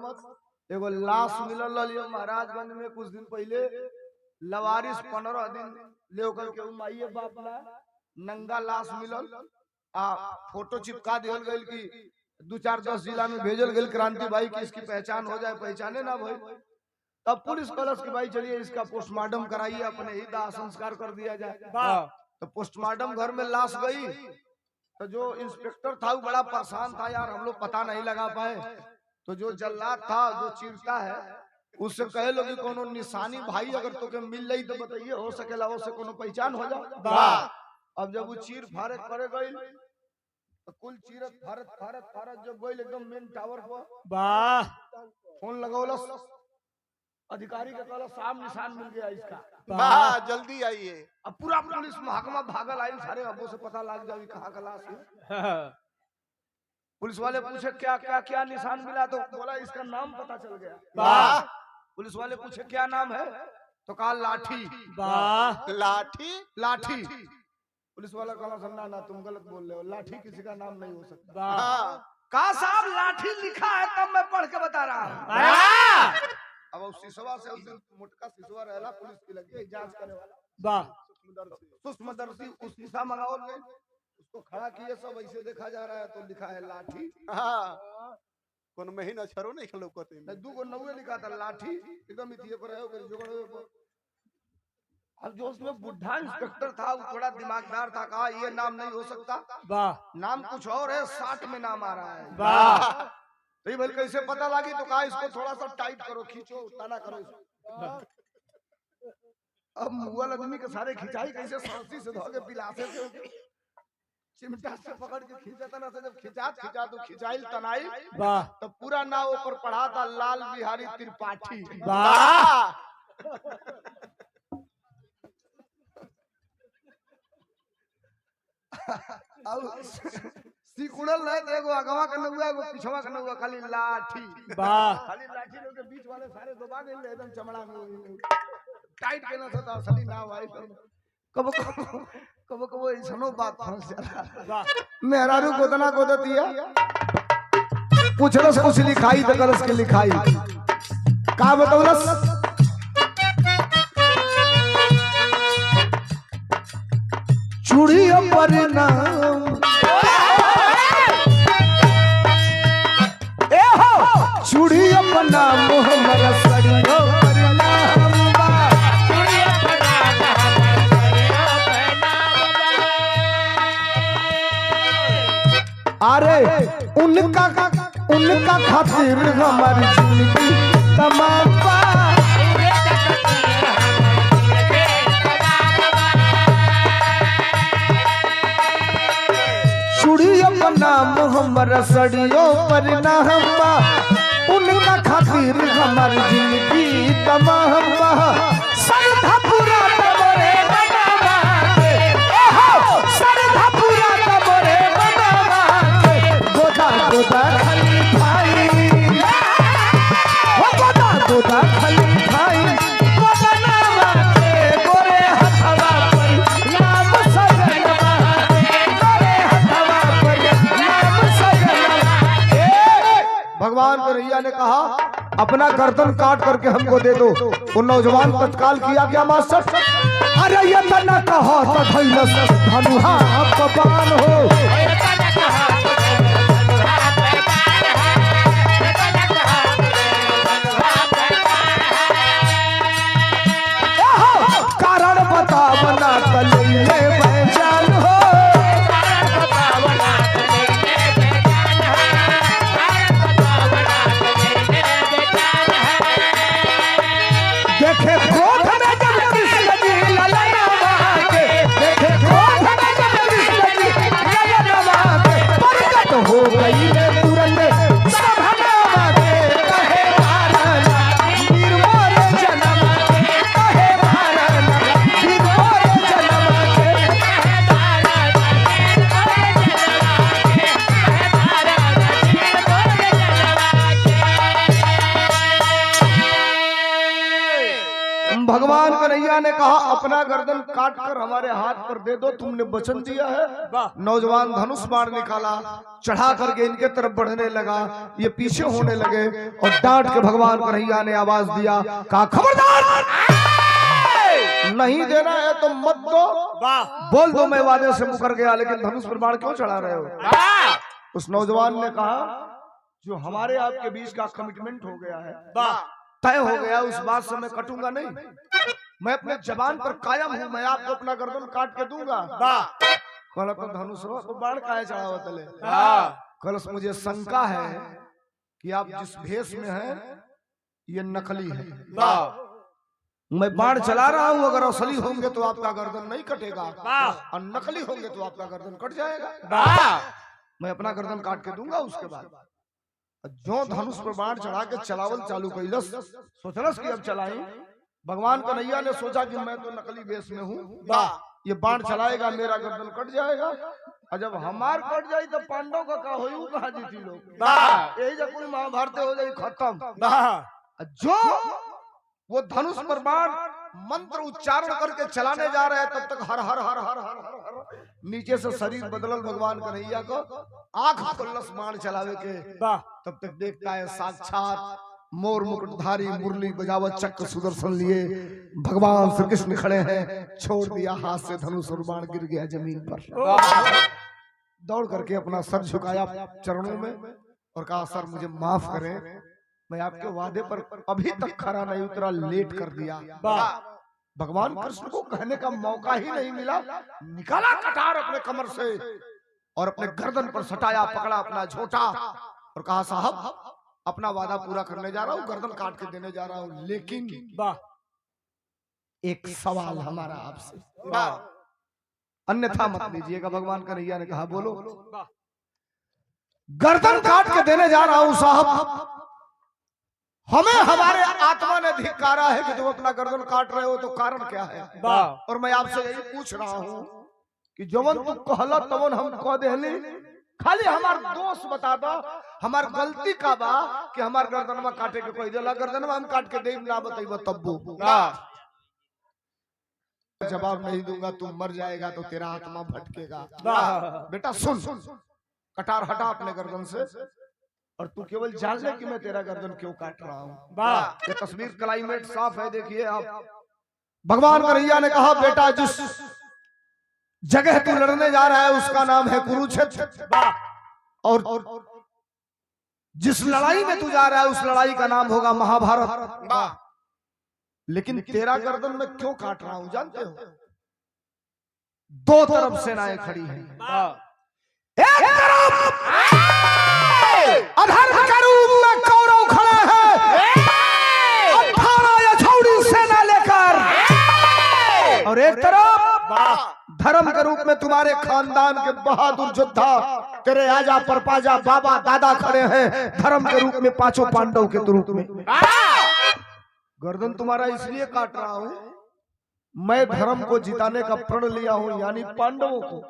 एगो लाश मिलल लियो महाराजगंज में कुछ दिन पहले लवारिस 15 दिन ले कर के माईए बाप ला नंगा लाश मिलल आ फोटो चिपका दिहल गइल कि 2-4-10 जिला में भेजल गइल क्रांति भाई की इसकी पहचान हो जाए पहचाने ना भाई। तब पुलिस कलश की भाई चलिए इसका पोस्टमार्टम कराइए अपने ही दाह संस्कार कर दिया जाए। तो पोस्टमार्टम घर में लाश गई तो जो इंस्पेक्टर था वो बड़ा परेशान था यार हम लोग पता नहीं लगा पाए। तो जो जल्लाद था जो चीरता है उससे कहे लोग कोनो निशानी भाई अगर तो के मिल जाई तो बताइए हो सकेला उससे कोनो पहचान हो जाए। अब जब वो चीर फाड़ करे गई तो कुल चीरत फारत जब गई एकदम मेन टावर पर फोन लगौलस अधिकारी के कहला साफ निशान मिल गया इसका जल्दी आइए। अब पूरा पुलिस महकमा भागल आई सारे अबो से पता लग जाए कहाँ का लाश है। पुलिस वाले पूछे क्या क्या क्या निशान मिला तो बोला इसका नाम पता चल गया। पुलिस वाले पूछे क्या नाम है तो कहा लाठी। लाठी लाठी। पुलिस वाला कहला समझा ना तुम गलत बोल रहे हो लाठी किसी का नाम नहीं हो सकता। कहा साहब लाठी लिखा है तब मैं पढ़ के बता रहा हूँ। अब उस सिसवा से उस दिन मोटका सिसवा रहला पुलिस की लगी जांच करे वाला सूक्ष्मदर्शी उस शीशा मंगाओ गए उसको खड़ा किए सब ऐसे देखा जा रहा है तो लिखा है लाठी। कौन महीन अक्षरों नहीं खलो करते दू को नौवे लिखा था लाठी एकदम इतिये पर है जुगड़। अब जो उसमें बुढ़ा इंस्पेक्टर था वो थोड़ा दिमागदार था कहा ये नाम नहीं हो सकता नाम कुछ और है 60 में नाम आ रहा है। तो भाई कैसे पता लगी तो कहा इसको थोड़ा सा टाइट करो खींचो ताना करो इसको। अब मुगल आदमी के सारे खिंचाई कैसे सांसी से धोके पिलासे से चिमटा से पकड़ के खींचा ना से जब खिंचा तो खिंचाइल तनाई तो पूरा नाव ऊपर पढ़ा था लाल बिहारी त्रिपाठी। सिकुड़ल रहे तो एगो अगवा के नहुआ एगो पिछवा के नहुआ खाली लाठी वाह खाली लाठी लोग के बीच वाले सारे दबा गए एकदम चमड़ा में टाइट के ना था असली ना भाई कबो कबो कबो ऐसनो बात फंस जाला वाह मेहरारू गोदना गोदतिया पूछलस कुछ लिखाई तो कलस के लिखाई का बतौलस चूड़ियों पर नाम चूड़ियों पर नाम हमरा सड़ियों पर नाम बा अरे उनका खातिर हमारी जिंदगी तमाम बा चूड़ियों पर नाम हमरा सड़ियों पर नाम बा उनका खातिर हमारी जिंदगी तमाम बा सरधा पूरा तबरे बनावा के सरधा पूरा तबरे बनावा के गोदा गोदा खाली भाई हो गोदा खाली भाई बनावा के गोरे हथवा पर नाम सजनवा गोरे हथवा पर नाम सजनवा भगवान कन्हैया ने कहा अपना गर्दन काट करके हमको दे दो। वो नौजवान तत्काल किया क्या मास्टर? अरे ये तना कहा तो धैलस धनुहा पवान हो कारण बता बना कलैले पहचान हो देखे क्रोध में जब कृष्ण जी ललनवा के देखे क्रोध में जब कृष्ण जी ललनवा के प्रकट हो गई रे तुरंत सभनवा के कहे भारना निर्मोल जन्म के कहे भारना निर्मोल जन्म के कहे भारना निर्मोल जन्म के कहे भारना भगवान कन्हैया ने कहा अपना गर्दन काट कर हमारे हाथ पर दे दो, तुमने वचन दिया है। नौजवान धनुष बाण निकाला, चढ़ा करके इनके तरफ बढ़ने लगा, ये पीछे होने लगे और डांट के भगवान कन्हैया ने आवाज दिया, कहा खबरदार नहीं देना है तो मत दो, बोल दो मैं वादे से मुकर गया, लेकिन धनुष पर बाण क्यों चढ़ा रहे हो? उस नौजवान ने कहा जो हमारे आपके बीच का कमिटमेंट हो गया है, तय हो गया, उस बात से मैं कटूंगा नहीं, मैं अपने जबान पर कायम हूँ, मैं आपको अपना गर्दन काट के दूंगा। कल तो धनुष तो बाण काहे चढ़ावा तले? कल मुझे शंका है कि आप जिस भेष में हैं ये नकली है, मैं बाण चला रहा हूँ, अगर असली होंगे तो आपका गर्दन नहीं कटेगा और नकली होंगे तो आपका गर्दन कट जाएगा, मैं अपना गर्दन काट के दूंगा। उसके बाद जो धनुष पर बाण चढ़ा के चलावल चालू कैलस, सोचलस कि अब चलाई। भगवान कन्हैया ने सोचा कि मैं तो नकली वेश में हूँ, ये बाण चलाएगा मेरा गर्दन कट जाएगा, और जब हमार कट जाए तो पांडव का क्या होई, कहाँ जीती लोग, यही जब कोई महाभारत हो जाए खत्म। जो वो धनुष पर बाण मंत्र उच्चारण करके चलाने जा रहे हैं, तब तक हर हर हर हर हर हर हर नीचे से शरीर बदलल भगवान कन्हैया को, आंख खोलस बाण चलावे के, तब तक देखता है साक्षात मोर मुकुटधारी मुरली बजावत चक्र सुदर्शन लिए भगवान श्री कृष्ण खड़े हैं। छोड़ दिया हाथ से धनुष और बाण गिर गया जमीन पर। दौड़ करके अपना सर झुकाया चरणों में और कहा सर मुझे माफ करें, मैं आपके वादे पर अभी तक खरा नहीं उतरा, लेट कर दिया। भगवान कृष्ण को कहने का मौका ही नहीं मिला, निकाला कटार अपने कमर से और अपने गर्दन पर सटाया, पकड़ा अपना झोटा और कहा साहब अपना वादा पूरा करने जा रहा हूँ, गर्दन काट के देने जा रहा हूँ, लेकिन एक सवाल हमारा आपसे, अन्यथा मत लीजिएगा। भगवान कन्हैया ने कहा बोलो। गर्दन काट के देने जा रहा हूँ साहब, हमें हमारे आत्मा ने धिक्कारा है कि तुम अपना गर्दन काट रहे हो, तो कारण क्या है? और मैं आपसे यही पूछ रहा हूँ कि जवन तू कहला तवन हम कह देली, खाली हमार दोष बता दो, हमार गलती का बा कि हमार गर्दनवा काटे के कोई देला, गर्दनवा हम काट के देब ना बताइबो तब्बू जवाब नहीं दूंगा, तू मर जाएगा तो तेरा आत्मा भटकेगा। बेटा सुन, कटार हटा अपने गर्दन से और तू केवल जान ले कि मैं तेरा गर्दन क्यों काट रहा हूँ। ये तस्वीर क्लाइमेट साफ है, देखिए आप। भगवान कन्हैया ने कहा बेटा जिस जगह तू लड़ने जा रहा है उसका नाम है कुरुक्षेत्र, और जिस लड़ाई में तू जा रहा है उस लड़ाई का नाम होगा महाभारत। लेकिन तेरा गर्दन में क्यों काट रहा हूं जानते हो? दो तरफ सेनाएं खड़ी हैं। एक तरफ अधर्म के रूप में कौरव खड़े हैं 18 यछौड़ी सेना लेकर, और एक तरफ धर्म के रूप में तुम्हारे खानदान के बहादुर योद्धा तेरे आजा परपाजा बाबा दादा खड़े हैं धर्म के रूप में, पांचों पांडव के रूप में। गर्दन तुम्हारा इसलिए काट रहा हूं, मैं धर्म को जिताने का प्रण लिया हूं, यानी पांडवों को,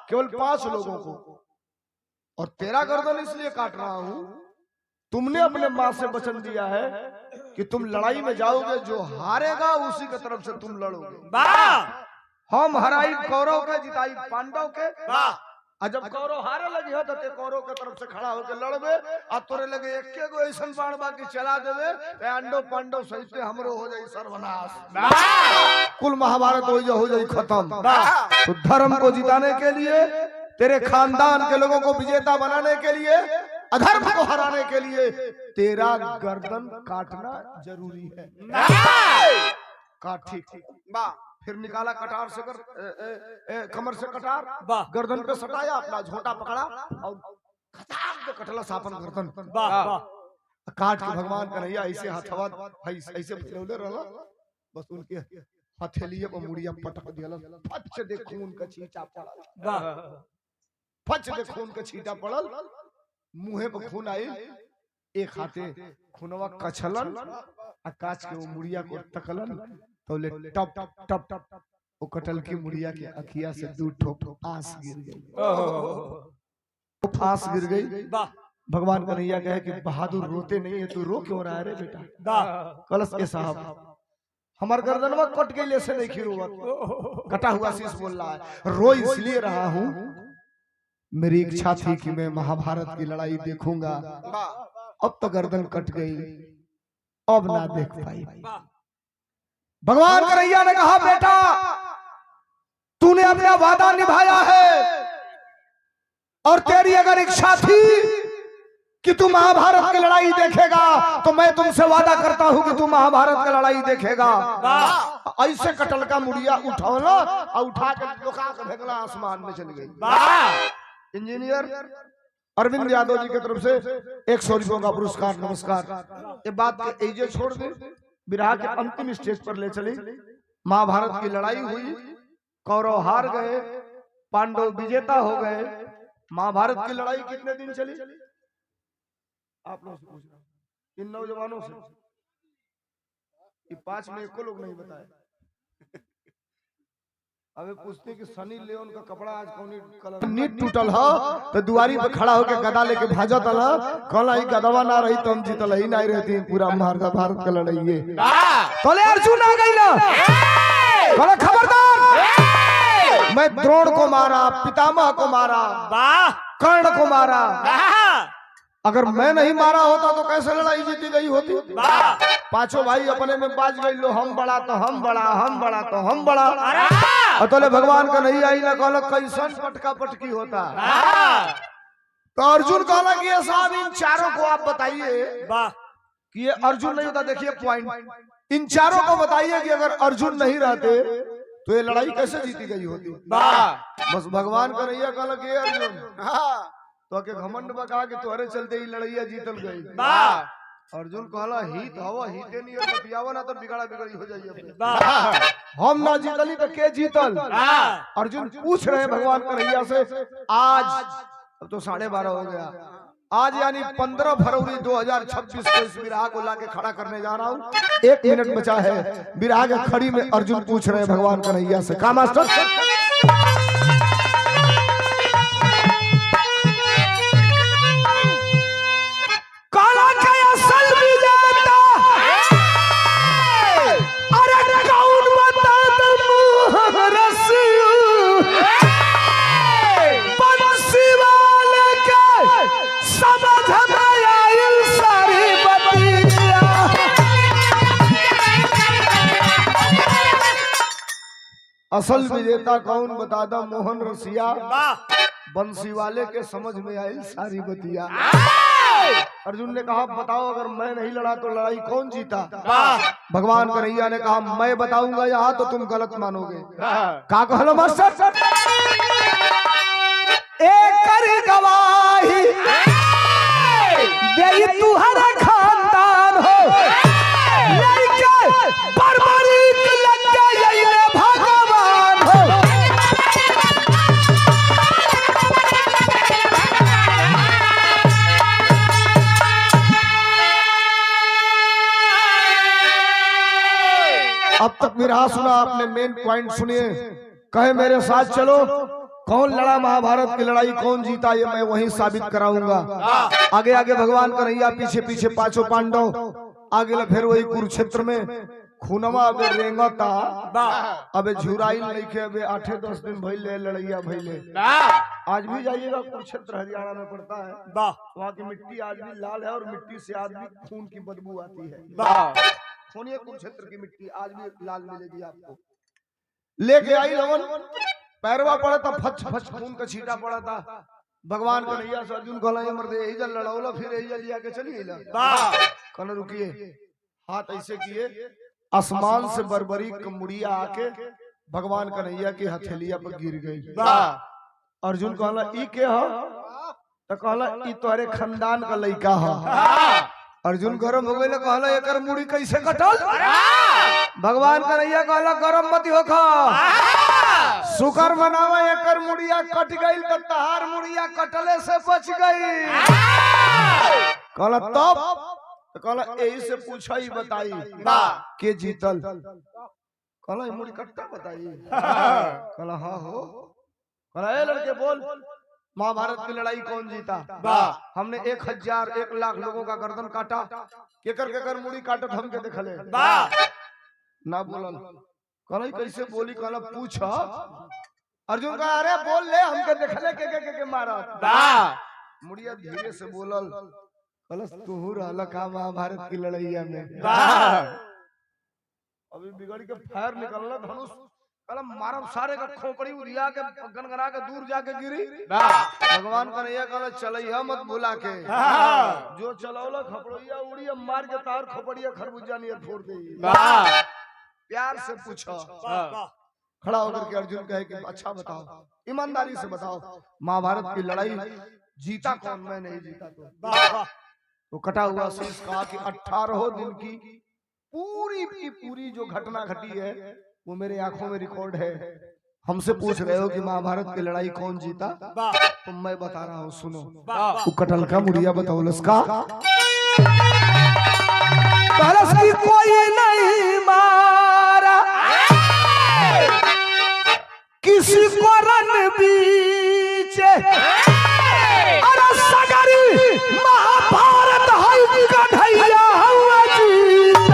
केवल 5 लोगों को, और तेरा गर्दन इसलिए काट रहा हूं, तुमने अपने मां से वचन दिया है कि तुम लड़ाई में जाओगे, जो हारेगा उसी की तरफ से तुम लड़ोगे। हम हराई कौरव के, जिताई पांडव के, और जब कौरव हारे लगी हो तो ते कौरव के तरफ से खड़ा होकर लड़बे, और तोरे लगे एक गो ऐसन बाण बाकी चला देवे अंडो पांडव सहित हमरो हो जाई सर्वनाश, कुल महाभारत हो जाई खत्म। तो धर्म को जिताने के लिए, तेरे खानदान के लोगों को विजेता बनाने के लिए, अधर्म को हराने के लिए तेरा गर्दन काटना जरूरी है। काट, ठीक। फिर निकाला कटार से कमर से कटार, गर्दन पे सटाया, अपना झोटा पकड़ा और खटाक कटला सापन गर्दन काट के भगवान कन्हैया ऐसे हथवा ऐसे फैलौले रहला, बस उनके हथेलिए पर मुड़िया पटक दिया, फट से देख खून का छींटा पड़ल, फट से देख खून का छींटा पड़ल, मुंहे पर खून आई, एक हाथे खूनवा कछलन आ काच के वो मुड़िया को तकलन, तो ले टप टप टप वो कटल की मुड़िया के अखिया से 2 ठोप आंस गिर गई, आंस गिर गई। भगवान कन्हैया कहे कि बहादुर रोते नहीं है, तू रो क्यों रहा है रे बेटा? कलश के साहब हमार गर्दनवा कट गई, ऐसे नहीं खिरुआ, कटा हुआ शीश बोल रहा है, रो इसलिए रहा हूं, मेरी इच्छा थी कि मैं महाभारत की लड़ाई देखूंगा, अब तो गर्दन कट गई, अब ना देख पाई। भगवान कन्हैया ने कहा बेटा तूने अपना वादा निभाया है, और तेरी अगर इच्छा थी कि तू महाभारत की लड़ाई देखेगा तो मैं तुमसे वादा करता हूं कि तू महाभारत की लड़ाई देखेगा। ऐसे कटल का मुड़िया उठौला और उठा के लुका के फेंकला, आसमान में चली गई। इंजीनियर अरविंद यादव जी की तरफ से 100 रुपयों का पुरस्कार, नमस्कार। ये बात के एजे छोड़ दे, विराह के अंतिम स्टेज पर ले चली। महाभारत की लड़ाई हुई, कौरव हार गए, पांडव विजेता हो गए। महाभारत की लड़ाई कितने दिन चली? आप लोग से पूछ रहा हूं, इन नौजवानों से, ये 5 में एको लोग नहीं बताए। अबे पूछते कि सनी लियोन का कपड़ा आज कौन कलर नीट टूटल हो, तो दुआरी पर खड़ा होकर गदा लेके भाजत हला, कहला ई गदवा ना रही तो हम जीतल ही नहीं रहती पूरा महाभारत का लड़ाई है। तोले अर्जुन आ गई ना, कहला खबरदार, मैं द्रोण को मारा, पितामह को मारा, कर्ण को मारा, अगर मैं नहीं मारा होता तो कैसे लड़ाई जीती गई होती? 5 भाई अपने में बाज गई, लो हम बड़ा तो हम बड़ा, हम बड़ा तो हम बड़ा। अतले भगवान का नहीं आई ना, कहला कैसन पटका पटकी होता। तो अर्जुन कहला कि ये साहब इन चारों को आप बताइए कि ये अर्जुन नहीं होता। देखिए पॉइंट, इन चारों को बताइए कि अगर अर्जुन नहीं रहते तो ये लड़ाई कैसे जीती गई होती। बस भगवान का नहीं कहला कि अर्जुन तो के घमंड बका के तोहरे चलते ही लड़ाइया जीतल गई। अर्जुन कहला हित हवा, हिते नहीं बतियावा ना तो बिगड़ा बिगड़ी हो जाइए। हम ना जीतली तो के जीतल? अर्जुन पूछ रहे भगवान कन्हैया से। आज अब तो 12:30 हो गया, आज यानी 15 फरवरी 2026 को इस विराह को लाके खड़ा करने जा रहा हूँ। 1 मिनट बचा है, विराह के खड़ी में अर्जुन पूछ रहे भगवान कन्हैया से, का मास्टर असल विजेता कौन बता दो? मोहन रसिया बंसी वाले के समझ में आई सारी बतिया। अर्जुन ने कहा बताओ अगर मैं नहीं लड़ा तो लड़ाई कौन जीता? भगवान कन्हैया ने कहा मैं बताऊंगा यहाँ तो तुम गलत मानोगे। का कहलो मास्टर? एक कर गवाही दे तुहरा खानदान हो, लड़के बर्बरी लग गए भगवान हो। अब तक विरहा सुना आपने, मेन पॉइंट सुनिए। कहे मेरे साथ चलो, कौन लड़ा महाभारत की लड़ाई, कौन जीता, ये मैं वहीं साबित कराऊंगा। आगे आगे भगवान कन्हैया, पीछे पीछे पांचों पांडव। आगे फिर वही कुरुक्षेत्र में खूनमा अबे रेंगता, अबे झुराइल नहीं के, अबे 8-10 दिन भइले लड़ैया भइले। आज भी जाइएगा कुरुक्षेत्र, हरियाणा में पड़ता है। वहाँ की मिट्टी आज भी लाल है और मिट्टी से आज भी खून की बदबू आती है। सुनिए, कुरुक्षेत्र की मिट्टी आज भी लाल मिलेगी आपको। लेके आई लवन, पैरवा पड़ा था, फच फच खून का छींटा पड़ा था। भगवान कन्हैया से अर्जुन कहला ये मर्दे यही जल लड़ौला, फिर यही जल लिया के चली अइला। कहला रुकिए, हाथ ऐसे किए, आसमान से बरबरी कमुड़िया आके भगवान कन्हैया की हथेलिया पर गिर गई। अर्जुन कहला ई के हो? तो कहला ई तोरे खानदान का लइका हो। अर्जुन गरम हो गए, कहला एकर मुड़ी कैसे कटल? भगवान कन्हैया कहला गरम मत होखा, शुक्र मनावा एकर मुड़िया कट गई तो तहार मुड़िया कटले से बच गई। कहला तब? कहला यही से पूछा ही बताई के जीतल? कहला ये मुड़ी कट्टा बताई। कहला हाँ हो। कहला ए लड़के बोल, महाभारत की लड़ाई कौन जीता? हमने 1000 1 लाख लोगों का गर्दन काटा, केकर मुड़ी काटत हमके देखले ना बोलल। कहला कैसे बोली? कहला पूछ। अर्जुन कहा अरे बोल ले, हमके देखले के मारत। मुड़िया धीरे से बोलल, कहला तू रहला का महाभारत की लड़ाइया में? अभी बिगड़ के फायर निकलना धनुष, कहला मारब सारे का खोपड़ी उड़िया के गनगना के दूर जाके गिरी। भगवान कन्हैया कहला चलैया मत भुला के, जो चलौला खपड़िया उड़ी मार के तार खोपड़िया खरबूजा नियर फोड़ दे। प्यार से पूछो। खड़ा होकर के अर्जुन कहे कि अच्छा बताओ, ईमानदारी से बताओ, महाभारत की लड़ाई जीता कौन? मैं नहीं जीता। तो कटा हुआ शीश कहा कि 18 दिन की पूरी जो घटना घटी है वो मेरे आंखों में रिकॉर्ड है। हमसे पूछ रहे हो कि महाभारत की लड़ाई कौन जीता, तो मैं बता रहा हूँ, सुनो। वो कटल का मुड़िया बताओ लसका, की कोई नहीं मारा किसी को रन बीचे, अरे सगरी महाभारत है कन्हैया हुआ जीत।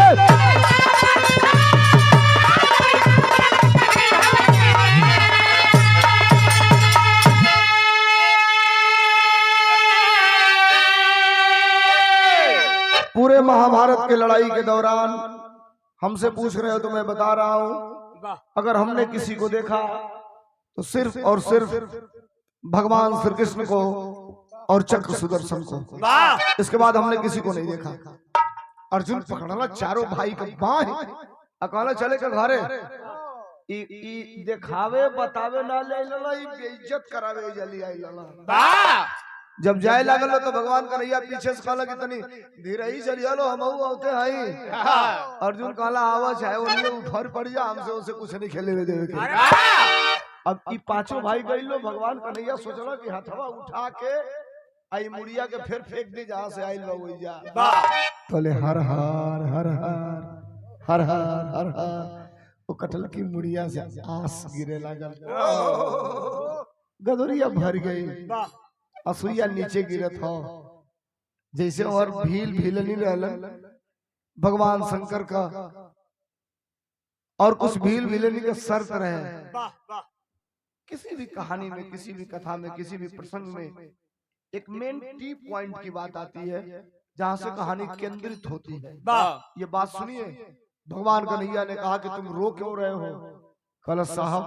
पूरे महाभारत के लड़ाई के दौरान हमसे पूछ रहे हो तो मैं बता रहा हूं, अगर हमने किसी को देखा तो सिर्फ और सिर्फ भगवान श्री कृष्ण को और चक्र सुदर्शन को, इसके बाद हमने किसी को नहीं देखा। अर्जुन पकड़ना चारों भाई का बाह, अकेला चले के घरे ई देखावे बतावे ना ले लला, ई बेइज्जत करावे जली आई लला। जब जाए लागल तो भगवान कन्हैया पीछे से कहला कि तनी धीरे ही चलिए लो, हम आते हई। अर्जुन कहला आवा चाहे ओनिए उठर पड़ जा, हमसे उसे कुछ नहीं खेले हुए देवे के। अब ई पांचों भाई गई लो, भगवान कन्हैया सोचला कि हथवा उठा के आई मुड़िया के फिर फेंक दी जहां से आइल बा वही जा। बोले हर हर हर हर हर हर हर हर, वो कटल की मुड़िया से आस गिरे लागल, गदोरिया भर गई, असुइया नीचे गिरत हो जैसे, और भील भीलनी रहलन भगवान शंकर का, और कुछ भील भीलनी के शर्त रहे। किसी भी कहानी में, किसी भी कथा में, किसी भी प्रसंग में एक मेन टी पॉइंट की बात आती है जहां से कहानी केंद्रित होती है। ये बात सुनिए, भगवान कन्हैया ने कहा कि तुम रो क्यों रहे हो? कहला साहब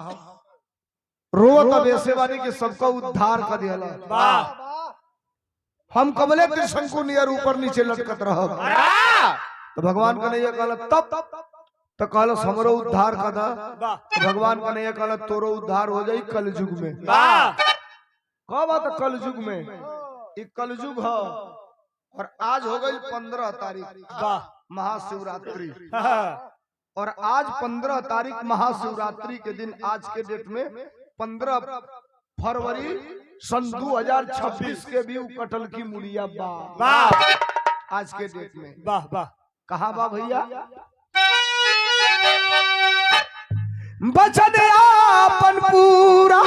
रोवत अब ऐसे बानी कि सबका उद्धार कर दिया हम कबले त्रिशंकु नियर ऊपर नीचे लटकत रह तो भगवान कन्हैया कहला तब तो कहला हमरो उद्धार कर दा तो भगवान कन्हैया कहला तोरो उद्धार हो जाई कलयुग में कब बात कलयुग में ये कलयुग है और आज हो गई 15 तारीख महाशिवरात्रि और आज 15 तारीख महाशिवरात्रि के दिन आज के डेट में 15 फरवरी सन 2026 के भी कटल की मुड़िया बा आज के डेट में वाह वाह कहा बा भैया बचन आपन पूरा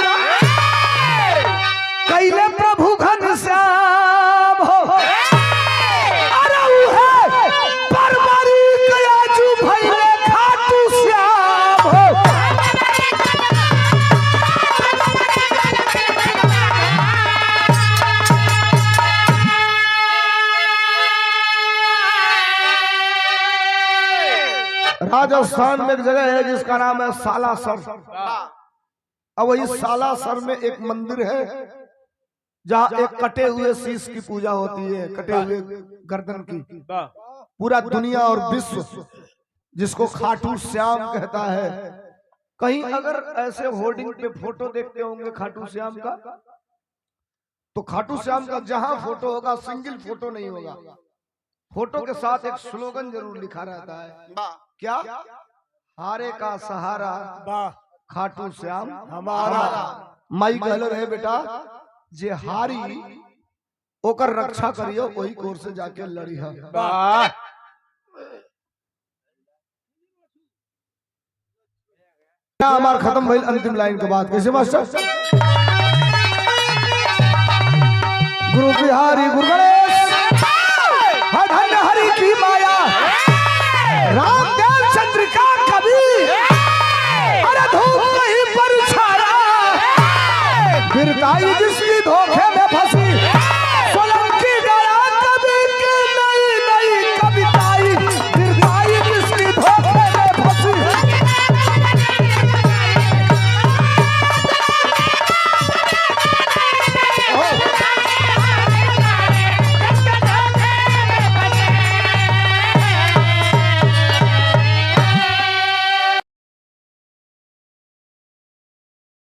कैले प्रभु घनश्याम हो अरे उहे परवरी कयाजू भइले खाटू श्याम हो राजस्थान में एक जगह है जिसका नाम है सालासर। अब वही सालासर में एक मंदिर है जहाँ एक कटे हुए शीश की पूजा होती है, कटे हुए गर्दन की। पूरा दुनिया और विश्व जिसको खाटू श्याम कहता है। कहीं अगर ऐसे होर्डिंग पे फोटो देखते होंगे खाटू श्याम का तो खाटू श्याम का जहां फोटो होगा सिंगल फोटो नहीं होगा, फोटो के साथ एक स्लोगन जरूर लिखा रहता है। क्या? हारे का सहारा खाटू श्याम हमारा। माई कहल रहे बेटा जे हारी ओकर रक्षा करियो वही कोर से जाके लड़ी है। हमार खत्म भइल अंतिम लाइन के बाद कैसे मास्टर? गुरु बिहारी गुरु गणेश धन हरि की माया रामदेव चंद्रिका कवि अरे धूप कहीं पर छाया गिरताई जिसकी धोखे में